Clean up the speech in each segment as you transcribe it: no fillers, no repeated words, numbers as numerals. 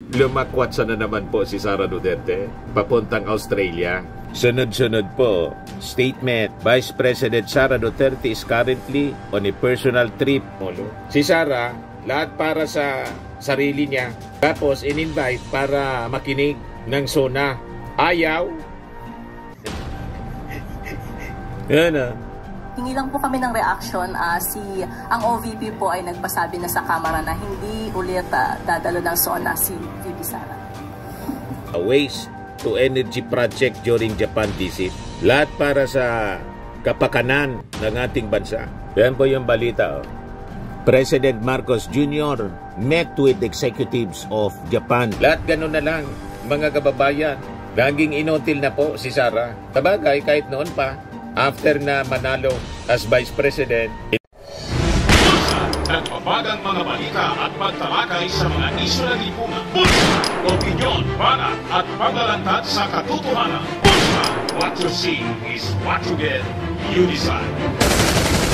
Lumakwatsa na naman po si Sara Duterte papuntang Australia. Sunod-sunod po, statement, Vice President Sara Duterte is currently on a personal trip. Si Sara, lahat para sa sarili niya. Tapos in-invite para makinig ng SONA. Ayaw. Yan na. Hingi lang po kami ng reaction. Ang OVP po ay nagpasabi na sa Kamara na hindi ulit dadalo ng SONA si VP Sara. A waste to energy project during Japan visit. Lahat para sa kapakanan ng ating bansa. Yan po yung balita. President Marcos Jr. met with executives of Japan. Lahat ganun na lang, mga kababayan. Laging inotil na po si Sara. Sabagay, kahit noon pa, after na manalo as Vice President. Nagpapagang mga balita at pagtalakay sa mga isyu na lipungan. Bulsa! Opinyon, banat at paglalantad sa katotohanan. Bulsa! What you see is what you get. You decide.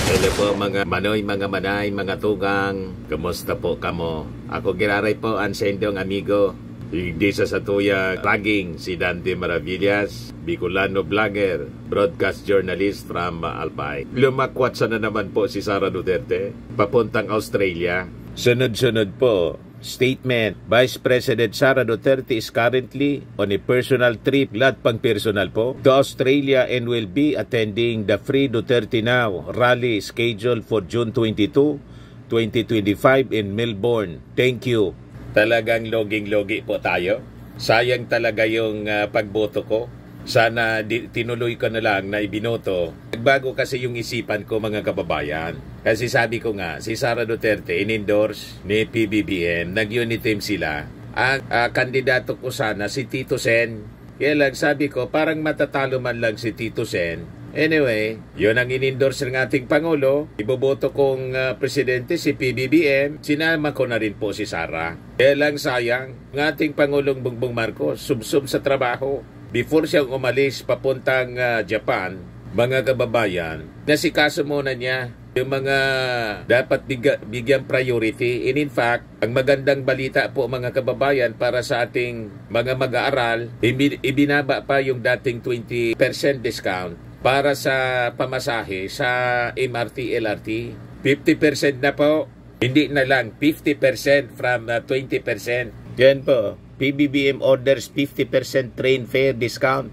Hello po mga manoy, mga manay, mga tugang. Kumusta po kamo? Ako giraray po ang sendong amigo. Hindi sa satuya raging si Dante Maravillas, Bicolano vlogger, broadcast journalist from Albay. Lumakwatsa na naman po si Sara Duterte papuntang Australia. Sunod-sunod po, statement, Vice President Sara Duterte is currently on a personal trip, lahat pang personal po, to Australia and will be attending the Free Duterte Now rally scheduled for June 22, 2025 in Melbourne. Thank you. Talagang loging-logi po tayo. Sayang talaga yung pagboto ko. Sana tinuloy ko na lang na ibinoto. Nagbago kasi yung isipan ko, mga kababayan. Kasi sabi ko nga, si Sara Duterte in-endorse ni PBBM. Nag-unit team sila. Ang kandidato ko sana si Tito Sen. Kaya lang sabi ko, parang matatalo man lang si Tito Sen. Anyway, yun ang in-endorse ng ating Pangulo. Iboboto kong presidente si PBBM. Sinama ko na rin po si Sara. Kaya lang sayang, ng ating Pangulong Bongbong Marcos, sub-sub sa trabaho. Before siyang umalis papuntang Japan, mga kababayan, nasikaso muna niya yung mga dapat bigyan priority. And in fact, ang magandang balita po, mga kababayan, para sa ating mga mag-aaral, ibinaba pa yung dating 20% discount para sa pamasahe sa MRT, LRT. 50% na po. Hindi na lang 50% from 20%. Yan po. PBBM orders 50% train fare discount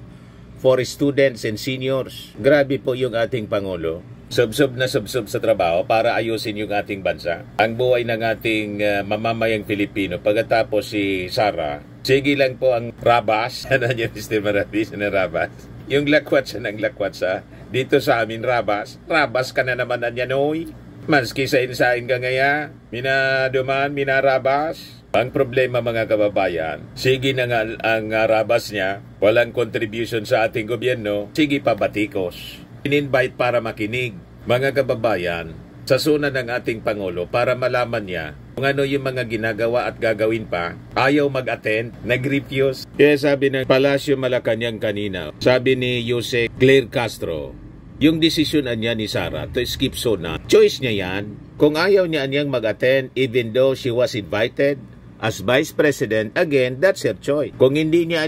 for students and seniors. Grabe po yung ating Pangulo. Sub-sub na sub-sub sa trabaho para ayusin yung ating bansa. Ang buhay ng ating mamamayang Pilipino. Pagkatapos si Sara, sige lang po ang rabas. Ano niya, Mr. Maravis, na rabas? Yung lakwatsa ng lakwatsa. Dito sa amin, rabas. Rabas ka na naman na niya, noy. Maski sa insain ka ngaya, minaduman, minarabas. Ang problema, mga kababayan, sige na nga ang rabas niya, walang contribution sa ating gobyerno, sige pa batikos. In-invite para makinig, mga kababayan, sa suna ng ating Pangulo para malaman niya kung ano yung mga ginagawa at gagawin pa. Ayaw mag-attend, nag-refuse. Kaya sabi ng Palasyo Malacanang kanina, sabi ni Jose Claire Castro, yung desisyon niya ni Sara to skip SONA, choice niya yan. Kung ayaw niya niyang mag-attend even though she was invited, as Vice President, again, that's her choice. Kung hindi niya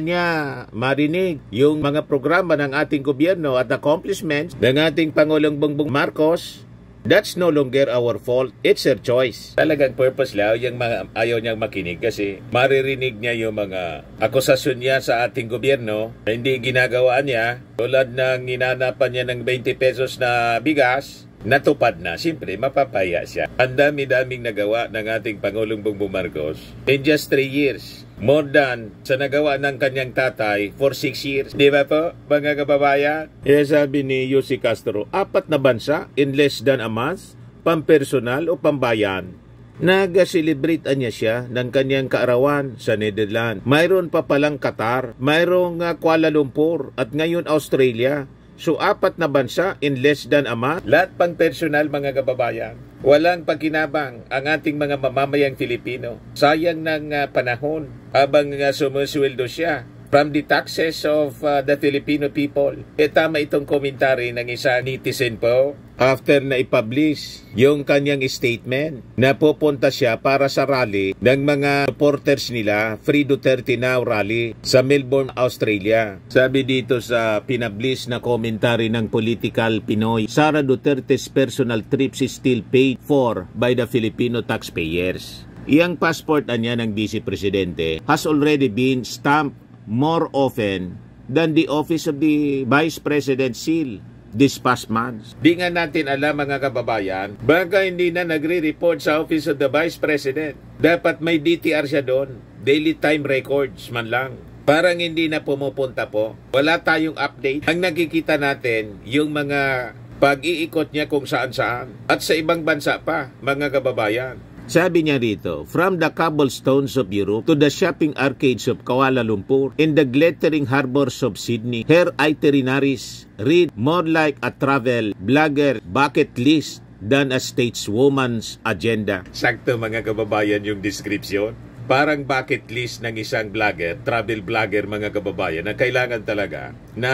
marinig yung mga programa ng ating gobyerno at accomplishments ng ating Pangulong Bongbong Marcos, that's no longer our fault. It's her choice. Talagang purpose lang yung ayaw niyang makinig kasi maririnig niya yung mga akusasyon niya sa ating gobyerno na hindi ginagawa niya. Tulad ng inanapan niya ng 20 pesos na bigas, natupad na. Siyempre, mapapaya siya. Ang dami-daming nagawa ng ating Pangulong Bongbong Marcos in just 3 years. More than sa nagawa ng kanyang tatay for 6 years. Di ba po, mga kababayan? Sabi ni Jose Castro, 4 na bansa in less than a month, pampersonal o pambayan. Nag-celebrate niya siya ng kanyang kaarawan sa Netherlands. Mayroon pa palang Qatar, mayroong Kuala Lumpur at ngayon Australia. So, 4 na bansa in less than a month. Lahat pang personal, mga kababayan. Walang pagkinabang ang ating mga mamamayang Filipino. Sayang ng panahon habang sumusweldo siya from the taxes of the Filipino people. Tama itong komentary ng isang netizen po after na i-publish yung kanyang statement na pupunta siya para sa rally ng mga supporters nila, Free Duterte Now rally sa Melbourne, Australia. Sabi dito sa pinablis na commentary ng Political Pinoy, Sara Duterte's personal trips is still paid for by the Filipino taxpayers. Iyang passport niya ng Vice Presidente has already been stamped more often than the office of the Vice President seal this past month. Di nga natin alam mga kababayan, baka hindi na nagre-report sa Office of the Vice President. Dapat may DTR siya doon, daily time records man lang. Parang hindi na pumupunta po. Wala tayong update. Ang nakikita natin, yung mga pag-iikot niya kung saan-saan. At sa ibang bansa pa, mga kababayan. Sabi niya rito, from the cobblestones of Europe to the shopping arcades of Kuala Lumpur and the glittering harbors of Sydney, her itineraries read more like a travel blogger bucket list than a stateswoman's agenda. Sakto mga kababayan yung description. Parang bucket list ng isang vlogger, travel vlogger mga kababayan, na kailangan talaga na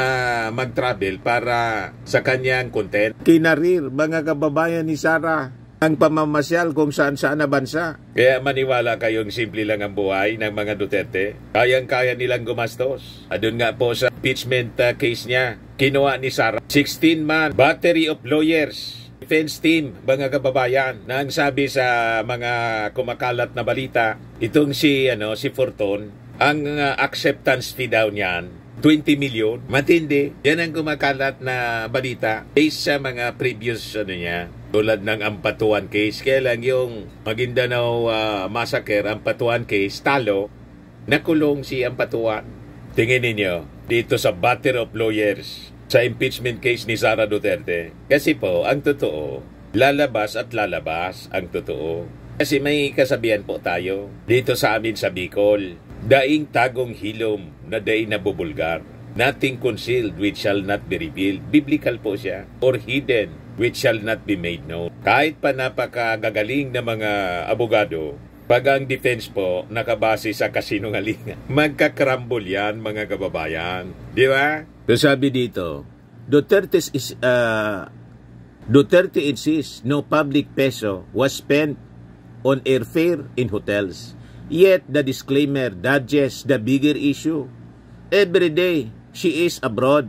mag-travel para sa kanyang content. Kinarir mga kababayan ni Sara ang pamamasyal kung saan-saan na bansa. Kaya maniwala kayong simple lang ang buhay ng mga Duterte. Kayang-kaya nilang gumastos. Doon nga po sa impeachment case niya, kinuha ni Sara 16-man battery of lawyers. Defense team, mga kababayan, na ang sabi sa mga kumakalat na balita, itong si Fortun, ang acceptance fee daw niyan, 20 million. Matindi. Yan ang kumakalat na balita based sa mga previous niya. Tulad ng Ampatuan case, kaya lang yung Maguindanao massacre, Ampatuan case, talo, nakulong si Ampatuan. Tingin ninyo, dito sa battery of lawyers, sa impeachment case ni Sara Duterte. Kasi po, ang totoo, lalabas at lalabas ang totoo. Kasi may kasabihan po tayo, dito sa amin sa Bicol, daing tagong hilom na daing nabubulgar. Nothing concealed which shall not be revealed. Biblical po siya. Or hidden which shall not be made known. Kahit pa napakagagaling na mga abogado, pag ang defense po nakabase sa kasinungalingan, magkakrambol yan mga kababayan. Di ba? So sabi dito, Duterte insists no public peso was spent on airfare in hotels. Yet the disclaimer dodges the bigger issue. Every day she is abroad,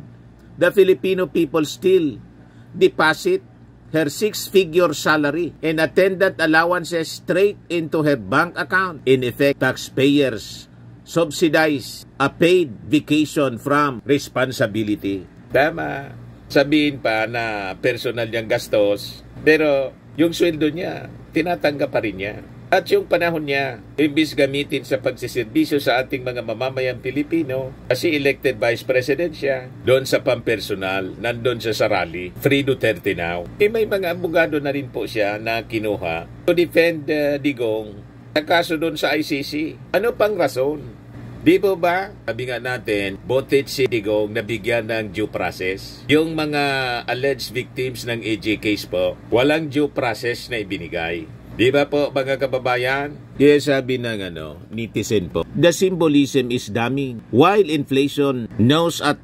the Filipino people still deposit her 6-figure salary and attendant allowances straight into her bank account. In effect, taxpayers subsidize a paid vacation from responsibility. Tama. Sabihin pa na personal niyang gastos, pero yung sweldo niya, tinatanggap pa rin niya. At yung panahon niya, imbis gamitin sa pagsiservisyo sa ating mga mamamayang Pilipino, kasi elected vice president siya, doon sa pampersonal, nandun siya sa rally, Free Duterte Now. May mga abogado na rin po siya na kinuha to defend Digong sa kaso doon sa ICC. Ano pang rason? Di po ba? Sabi nga natin, botet si Digong nabigyan ng due process. Yung mga alleged victims ng AJ case po, walang due process na ibinigay. Di ba po mga kababayan? Kaya sabi ng netizen po, the symbolism is damning. While inflation gnaws at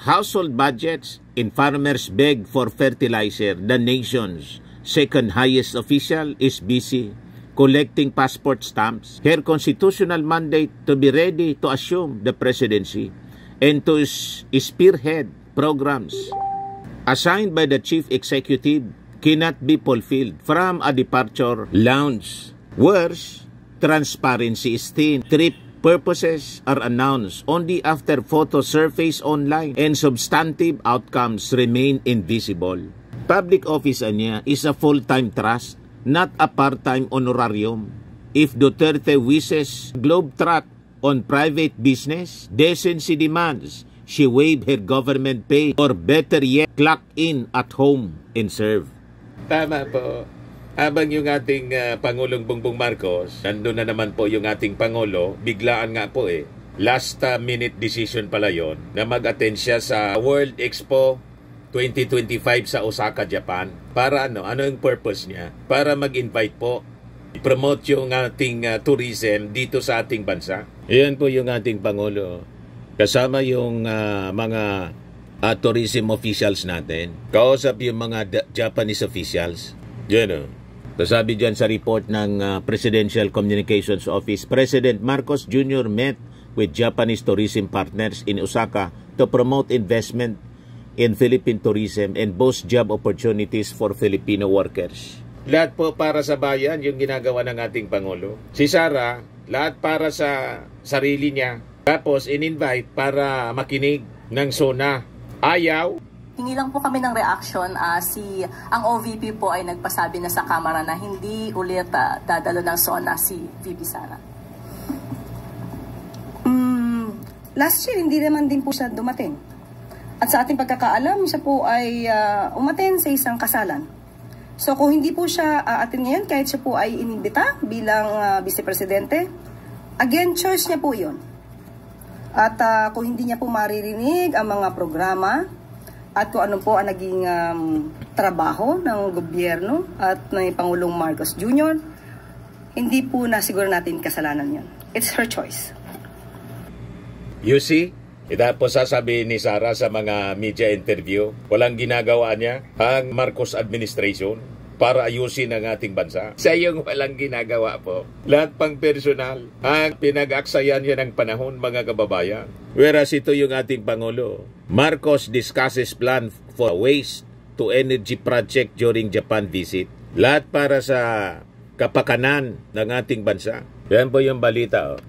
household budgets and farmers beg for fertilizer, the nation's second highest official is busy collecting passport stamps. Her constitutional mandate to be ready to assume the presidency and to spearhead programs assigned by the chief executive cannot be fulfilled from a departure lounge. Worse, transparency is thin. Trip purposes are announced only after photos surface online and substantive outcomes remain invisible. Public office niya is a full-time trust, not a part-time honorarium. If Duterte wishes globetrot on private business, decency demands she waive her government pay or better yet, clock in at home and serve. Tama po. Habang yung ating Pangulong Bongbong Marcos, nandun na naman po yung ating Pangulo, biglaan nga po last minute decision pala yon na mag-attend siya sa World Expo 2025 sa Osaka, Japan. Para ano yung purpose niya? Para mag-invite po, i-promote yung ating tourism dito sa ating bansa. Ayan po yung ating Pangulo. Kasama yung mga tourism officials natin. Kausap yung mga Japanese officials. Yan o. Sabi dyan sa report ng Presidential Communications Office, President Marcos Jr. met with Japanese tourism partners in Osaka to promote investment in Philippine tourism and boost job opportunities for Filipino workers. Lahat po para sa bayan yung ginagawa ng ating Pangulo. Si Sara, lahat para sa sarili niya. Tapos in-invite para makinig ng SONA. Ayaw. Hingi lang po kami ng reaction. Ang OVP po ay nagpasabi na sa Kamara na hindi ulit dadalo ng SONA si VP Sara. Last year, hindi naman din po siya dumating. At sa ating pagkakaalam, siya po ay umaten sa isang kasalan. So kung hindi po siya atin ngayon, kahit siya po ay inimbita bilang Vice Presidente, again, choice niya po yun. At kung hindi niya po maririnig ang mga programa at kung ano po ang naging trabaho ng gobyerno at ng Pangulong Marcos Jr., hindi po na siguro natin kasalanan yun. It's her choice. You see? Tapos sasabihin ni Sara sa mga media interview, walang ginagawa niya ang Marcos administration para ayusin ang ating bansa. Sa yung walang ginagawa po. Lahat pang personal ang pinag-aksayan niya ng panahon, mga kababayan. Whereas ito yung ating Pangulo. Marcos discusses plan for waste to energy project during Japan visit. Lahat para sa kapakanan ng ating bansa. Yan po yung balita.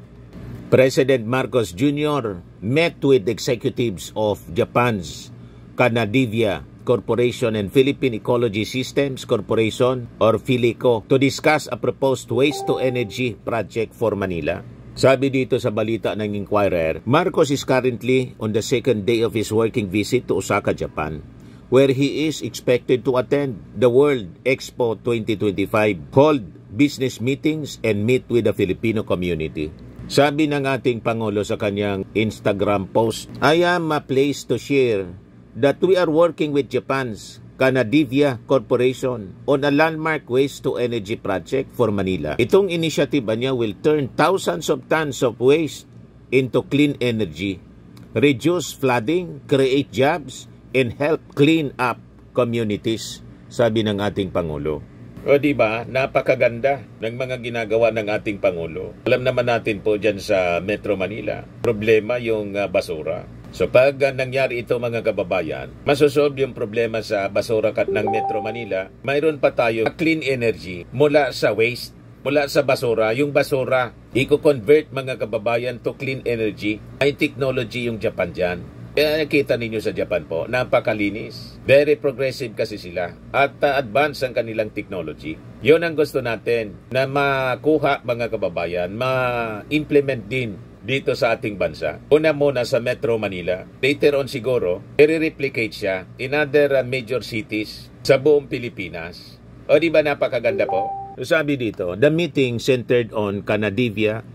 President Marcos Jr. met with executives of Japan's Canadivia Corporation and Philippine Ecology Systems Corporation or Philico to discuss a proposed waste-to-energy project for Manila. Sabi dito sa balita ng Inquirer, Marcos is currently on the second day of his working visit to Osaka, Japan, where he is expected to attend the World Expo 2025, hold business meetings, and meet with the Filipino community. Sabi ng ating Pangulo sa kanyang Instagram post, I am pleased to share that we are working with Japan's Canadivia Corporation on a landmark waste-to-energy project for Manila. Itong initiative niya will turn thousands of tons of waste into clean energy, reduce flooding, create jobs, and help clean up communities, sabi ng ating Pangulo. O diba, napakaganda ng mga ginagawa ng ating Pangulo. Alam naman natin po dyan sa Metro Manila, problema yung basura. So pag nangyari ito, mga kababayan, masosolve yung problema sa basura ng Metro Manila, mayroon pa tayo clean energy mula sa waste, mula sa basura. Yung basura, i-convert, mga kababayan, to clean energy. May technology yung Japan dyan. Kaya nakita ninyo sa Japan po, napakalinis. Very progressive kasi sila. At advanced ang kanilang technology. Yun ang gusto natin na makuha, mga kababayan, ma-implement din dito sa ating bansa. Una muna sa Metro Manila. Later on siguro, i-replicate siya in other major cities sa buong Pilipinas. O di ba napakaganda po? So sabi dito, the meeting centered on Canadivia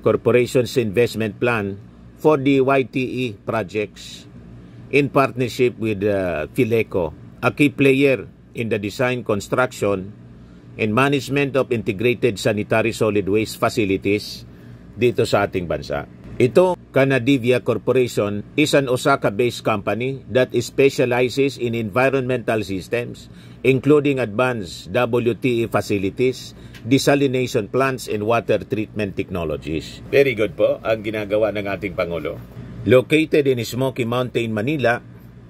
Corporation's investment plan for the YTE projects in partnership with Philico, a key player in the design, construction, and management of integrated sanitary solid waste facilities dito sa ating bansa. Ito, Canadivia Corporation is an Osaka-based company that specializes in environmental systems, including advanced WTE facilities, desalination plants, and water treatment technologies. Very good po ang ginagawa ng ating Pangulo. Located in Smoky Mountain, Manila,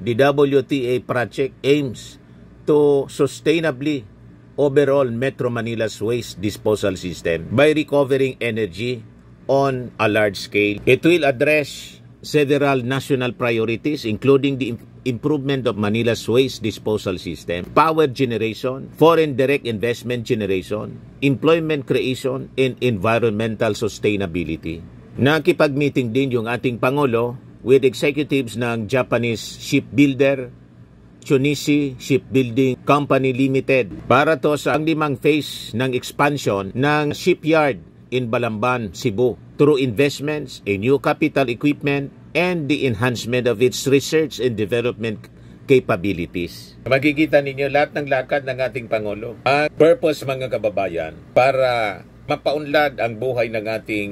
the WTA project aims to sustainably overall Metro Manila's waste disposal system by recovering energy on a large scale. It will address several national priorities, including the improvement of Manila's waste disposal system, power generation, foreign direct investment generation, employment creation, and environmental sustainability. Nakipag-meeting din yung ating Pangulo with executives ng Japanese shipbuilder, Chunichi Shipbuilding Company Limited, para to sa 5 phase ng expansion ng shipyard in Balamban, Cebu, through investments in new capital equipment and the enhancement of its research and development capabilities. Makikita ninyo lahat ng lakad ng ating Pangulo. Ang purpose, mga kababayan, para mapaunlad ang buhay ng ating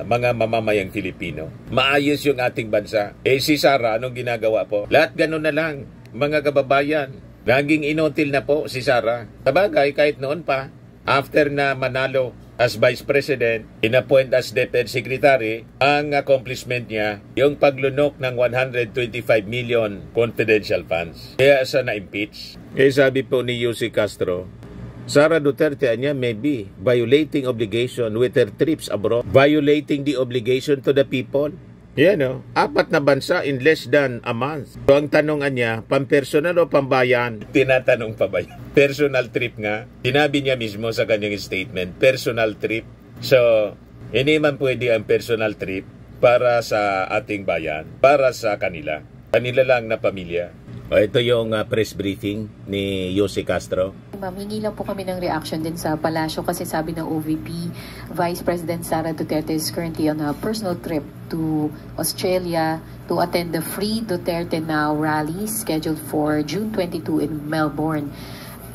mga mamamayang Filipino. Maayos yung ating bansa. Si Sara, anong ginagawa po? Lahat ganun na lang, mga kababayan. Naging inotil na po si Sara. Sabagay, kahit noon pa, after na manalo as Vice President, inappoint as DepEd Secretary, ang accomplishment niya, yung paglunok ng 125 million confidential funds. Kaya sa na-impeach. Kaya sabi po ni Yussi Castro, Sara Duterte niya may be violating obligation with her trips abroad, violating the obligation to the people. Yan o, 4 na bansa in less than a month. So ang tanongan niya, pampersonal o pambayan? Tinatanong pa ba yan? Personal trip nga. Sinabi niya mismo sa kanyang statement, personal trip. So, hindi man pwede ang personal trip para sa ating bayan, para sa kanila. Kanila lang na pamilya. Ito yung press briefing ni Yussi Castro. Ma'am, hingi lang po kami ng reaction din sa Palasyo kasi sabi ng OVP, Vice President Sara Duterte is currently on a personal trip to Australia to attend the Free Duterte Now rally scheduled for June 22 in Melbourne.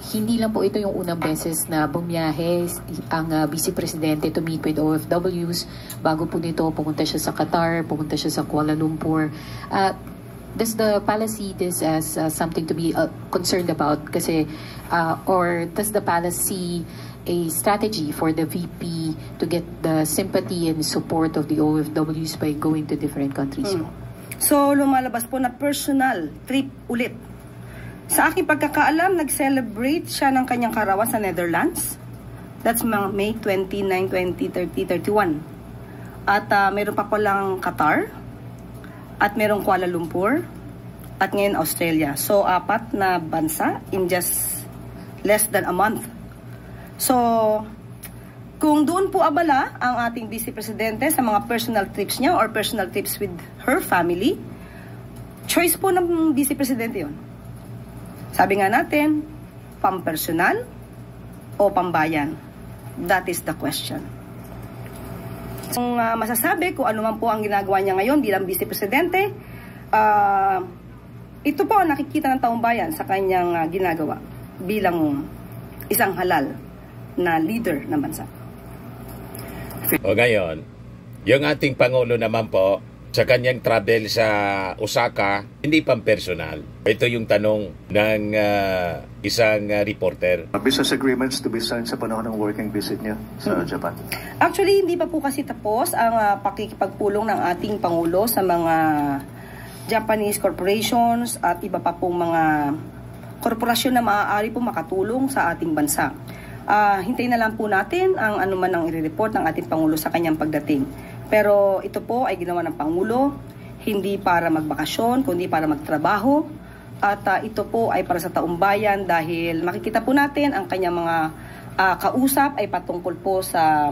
Hindi lang po ito yung unang beses na bumiyahe ang Vice Presidente to meet with OFWs. Bago po nito, pumunta siya sa Qatar, pumunta siya sa Kuala Lumpur. Does the palace see this as something to be concerned about? Kasi, or does the palace see a strategy for the VP to get the sympathy and support of the OFWs by going to different countries? So, lumalabas po na personal trip ulit. Sa aking pagkakaalam, nag-celebrate siya ng kanyang karawan sa Netherlands. That's May 29, 20, 30, 31. At meron pa palang Qatar. At merong Kuala Lumpur. At ngayon Australia. So, 4 na bansa in just less than a month. So, kung doon po abala ang ating Vice Presidente sa mga personal trips niya or personal trips with her family, choice po ng Vice Presidente yun. Sabi nga natin, pampersonal o pambayan? That is the question. Kung masasabi kung ano man po ang ginagawa niya ngayon bilang Vice Presidente, ito po ang nakikita ng taong bayan sa kanyang ginagawa bilang isang halal na leader ng bansa. O ngayon, yung ating Pangulo naman po, sa kanyang travel sa Osaka, hindi pang personal. Ito yung tanong ng isang reporter. Business agreements to be signed sa panahon ng working visit niya sa Japan? Actually, hindi pa po kasi tapos ang pakikipagpulong ng ating Pangulo sa mga Japanese corporations at iba pa pong mga korporasyon na maaari po makatulong sa ating bansa. Hintayin na lang po natin ang anuman ang i-report ng ating Pangulo sa kanyang pagdating. Pero ito po ay ginawa ng Pangulo, hindi para magbakasyon, kundi para magtrabaho. At ito po ay para sa taong bayan dahil makikita po natin ang kanyang mga kausap ay patungkol po sa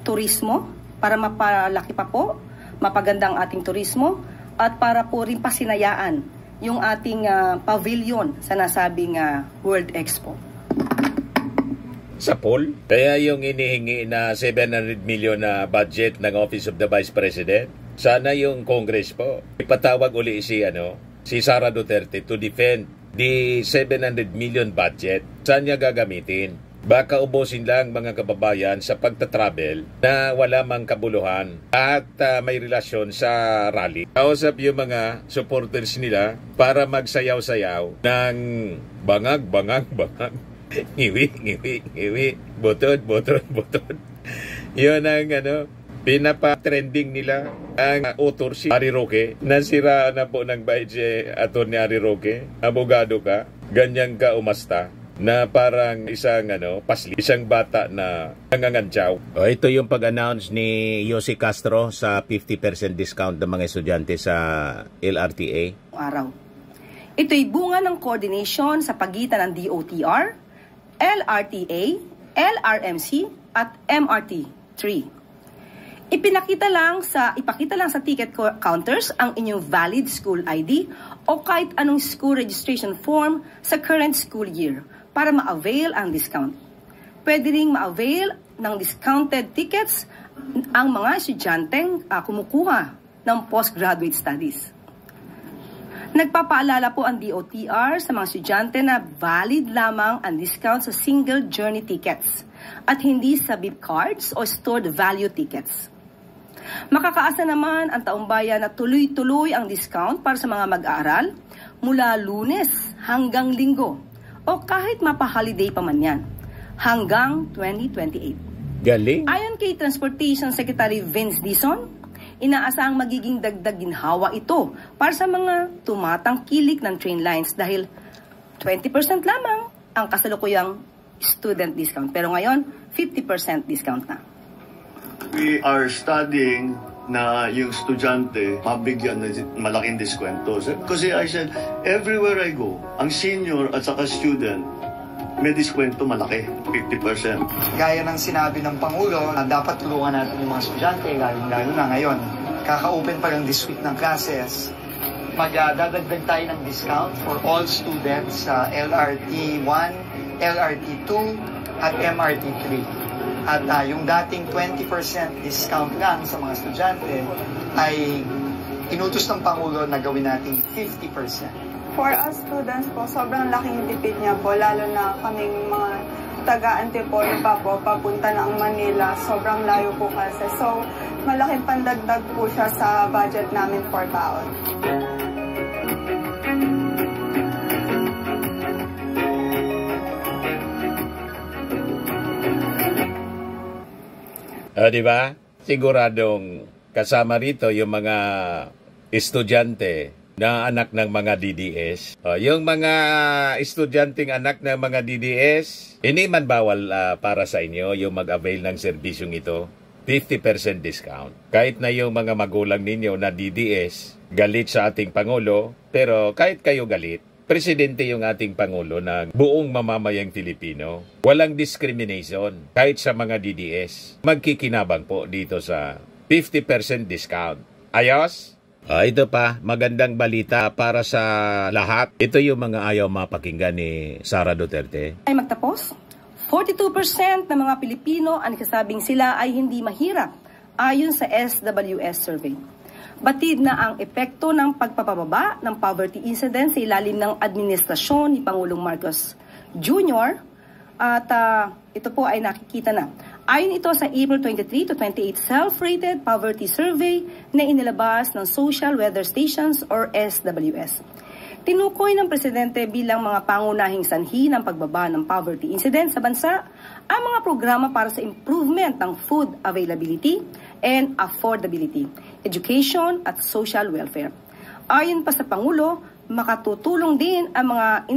turismo, para mapalaki pa po, mapagandang ating turismo, at para po rin pasinayaan yung ating pavilion sa nasabing World Expo. Sa poll. Kaya yung inihingi na 700 million na budget ng Office of the Vice President, sana yung Congress po ipatawag uli si Sara Duterte to defend the 700 million budget. Saan niya gagamitin? Baka ubusin lang mga kababayan sa pagtatravel na wala mang kabuluhan at may relasyon sa rally. Kausap yung mga supporters nila para magsayaw-sayaw ng bangag. Ngiwi, butod. Yun ang pinapa-trending nila ang author si Harry Roque. Nasiraan na po ng Baije Atty. Harry Roque. Abogado ka, ganyan ka umasta na parang isang pasli, isang bata na nangangantsaw. Ito yung pag-announce ni Yussi Castro sa 50% discount ng mga estudyante sa LRTA. Araw. Ito'y bunga ng coordination sa pagitan ng DOTR, LRTA, LRMC at MRT3. Ipakita lang sa ticket counters ang inyong valid school ID o kahit anong school registration form sa current school year para ma-avail ang discount. Pwede ring ma-avail ng discounted tickets ang mga estudyanteng kumukuha ng postgraduate studies. Nagpapaalala po ang DOTR sa mga estudyante na valid lamang ang discount sa single journey tickets at hindi sa VIP cards o stored value tickets. Makakaasa naman ang taumbayan na tuloy-tuloy ang discount para sa mga mag-aaral mula Lunes hanggang Linggo o kahit mapa-holiday pa man yan hanggang 2028. Galing. Ayon kay Transportation Secretary Vince Dizon, inaasahang magiging dagdag ginhawa ito para sa mga tumatangkilik ng train lines dahil 20% lamang ang kasalukuyang student discount. Pero ngayon, 50% discount na. We are studying na yung estudyante mabigyan ng malaking diskwento. Kasi I said, everywhere I go, ang senior at saka student, may diskwento malaki, 50%. Gaya ng sinabi ng Pangulo na dapat tulungan natin yung mga estudyante, lalo na ngayon. Kaka-open pa lang this week ng classes. Magdadagdag tayo ng discount for all students sa LRT 1, LRT 2, at MRT 3. At yung dating 20% discount lang sa mga estudyante ay inutos ng Pangulo na gawin natin 50%. For us students po, sobrang laking tipid niya po, lalo na kaming mga taga-Antipolo pa po, papunta ng Manila, sobrang layo po kasi. So, malaking pandagdag po siya sa budget namin for taon. Di ba? Siguradong kasama rito yung mga estudyante na anak ng mga DDS. Yung mga estudyanteng anak ng mga DDS, hindi man bawal para sa inyo yung mag-avail ng serbisyong ito. 50% discount. Kahit na yung mga magulang ninyo na DDS, galit sa ating Pangulo, pero kahit kayo galit, Presidente yung ating Pangulo ng buong mamamayang Filipino. Walang discrimination kahit sa mga DDS. Magkikinabang po dito sa 50% discount. Ayos? Ito pa, magandang balita para sa lahat. Ito yung mga ayaw mapakinggan ni Sara Duterte. Ay magtapos, 42% ng mga Pilipino ang nagsasabing sila ay hindi mahirap ayon sa SWS survey. Batid na ang epekto ng pagpapababa ng poverty incidence sa ilalim ng administrasyon ni Pangulong Marcos Jr. At ito po ay nakikita na. Ayon ito sa April 23 to 28 Self-Rated Poverty Survey na inilabas ng Social Weather Stations or SWS. Tinukoy ng Presidente bilang mga pangunahing sanhi ng pagbaba ng poverty incidence sa bansa ang mga programa para sa improvement ng food availability and affordability, education at social welfare. Ayon pa sa Pangulo, makatutulong din ang mga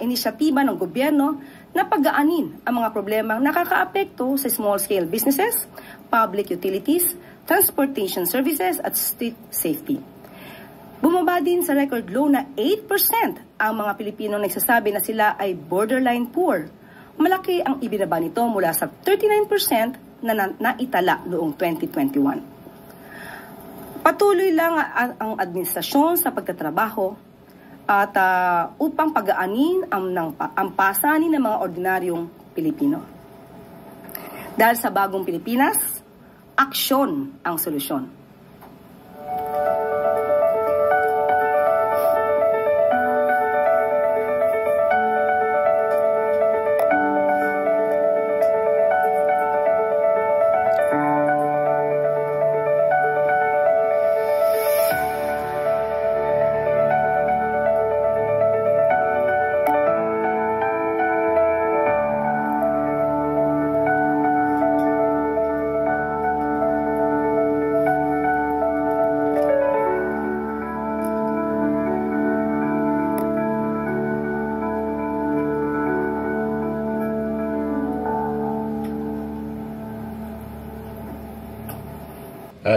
inisyatiba ng gobyerno na pag-aanin ang mga problemang nakakaapekto sa small-scale businesses, public utilities, transportation services at street safety. Bumaba din sa record low na 8% ang mga Pilipino nagsasabi na sila ay borderline poor. Malaki ang ibinaba nito mula sa 39% na naitala noong 2021. Patuloy lang ang administrasyon sa pagtatrabaho at upang pag-aanin ang pasanin ng mga ordinaryong Pilipino. Dahil sa bagong Pilipinas, aksyon ang solusyon.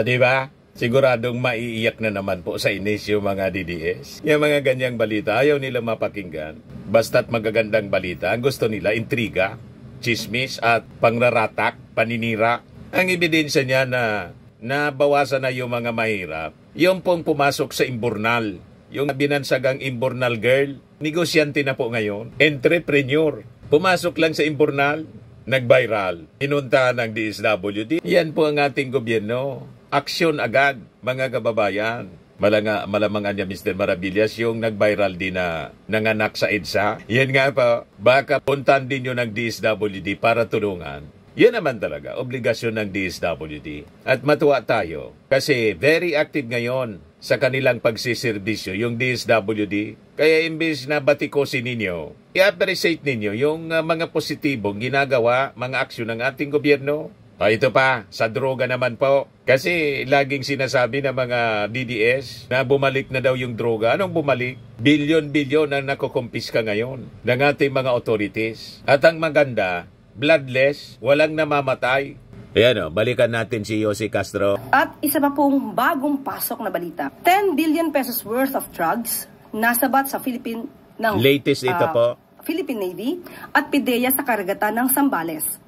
Di ba? Siguradong maiiyak na naman po sa inis yung mga DDS. Yung mga ganyang balita, ayaw nila mapakinggan. Basta't magagandang balita, ang gusto nila, intriga, chismis at pangraratak, paninira. Ang ebidensya niya na nabawasan na yung mga mahirap. Yung pong pumasok sa imburnal, yung binansagang imburnal girl, negosyante na po ngayon, entrepreneur. Pumasok lang sa imburnal, nag-viral, inuntahan ng DSWD. Yan po ang ating gobyerno. Aksyon agad, mga kababayan. Malamang niya, Mr. Maravillas, yung nag-viral din na nanganak sa EDSA. Yan nga pa, baka puntan din yun ng DSWD para tulungan. Yan naman talaga, obligasyon ng DSWD. At matuwa tayo kasi very active ngayon sa kanilang pagsiservisyo, yung DSWD. Kaya imbes na batikosin ninyo, i-appreciate ninyo yung mga positibong ginagawa, mga aksyon ng ating gobyerno. Ito pa, sa droga naman po. Kasi laging sinasabi ng mga DDS na bumalik na daw yung droga. Anong bumalik? Bilyon-bilyon ang nakukumpiska ngayon ng ating mga authorities. At ang maganda, bloodless, walang namamatay. Ayan o, balikan natin si Yossi Castro. At isa pa pong bagong pasok na balita. 10 billion pesos worth of drugs nasabat sa Philippine ng latest ito po. Philippine Navy at PIDEA sa karagatan ng Zambales.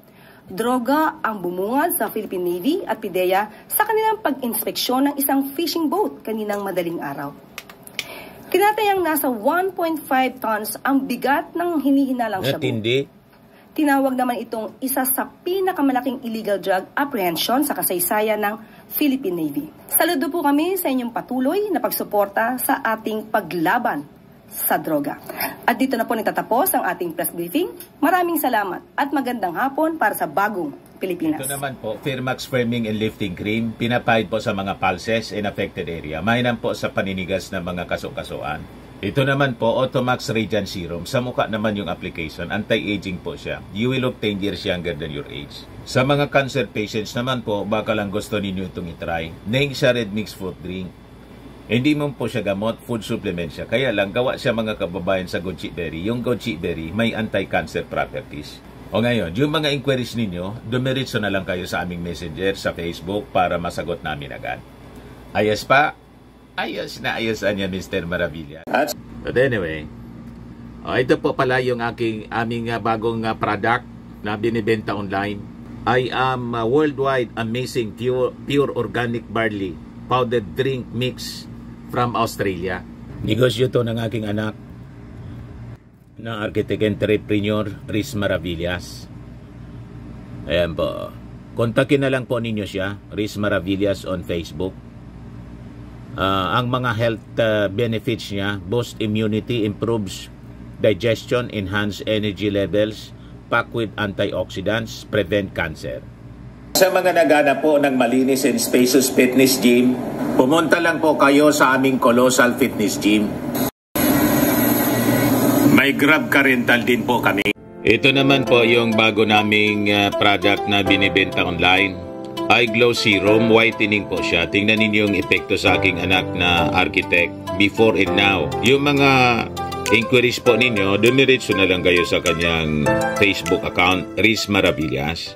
Droga ang bumungad sa Philippine Navy at PIDEA sa kanilang pag-inspeksyon ng isang fishing boat kaninang madaling araw. Tinatayang nasa 1.5 tons ang bigat ng hinihinalang shabu. Hindi. Tinawag naman itong isa sa pinakamalaking illegal drug apprehension sa kasaysayan ng Philippine Navy. Saludo po kami sa inyong patuloy na pagsuporta sa ating paglaban sa droga. At dito na po nagtatapos ang ating press briefing. Maraming salamat at magandang hapon para sa bagong Pilipinas. Ito naman po, Firmax Firming and Lifting Cream, pinapahid po sa mga pulses in affected area. Mainam po sa paninigas ng mga kaso-kasuan. Ito naman po, Automax Radiant Serum. Sa mukha naman yung application, anti-aging po siya. You will look 10 years younger than your age. Sa mga cancer patients naman po, baka lang gusto ninyo itong itry. Neng siya red mixed fruit drink. Hindi mo po siya gamot, food supplement siya. Kaya lang, gawa siya mga kababayan sa goji berry. Yung goji berry, may anti-cancer properties. O ngayon, yung mga inquiries ninyo, dumiritso na lang kayo sa aming messenger sa Facebook para masagot namin agad. Ayos pa? Ayos na ayos niya, Mr. Maravilla. But anyway, ito po pala yung aming bagong product na binibenta online. I am worldwide amazing pure organic barley powdered drink mix from Australia. Negosyo to ng aking anak na architect entrepreneur Riz Maravillas. Ayan po. Kontakin na lang po ninyo siya, Riz Maravillas on Facebook. Ang mga health benefits niya, boost immunity, improves digestion, enhance energy levels, packed with antioxidants, prevent cancer. Sa mga nagana po ng malinis and spacious fitness gym, pumunta lang po kayo sa aming Colossal Fitness Gym. May Grab car rental din po kami. Ito naman po yung bago naming product na binibenta online. Eye Glow Serum, whitening po siya. Tingnan ninyo yung epekto sa aking anak na architect before and now. Yung mga inquiries po ninyo, dumiretso na lang kayo sa kanyang Facebook account, Riz Maravillas.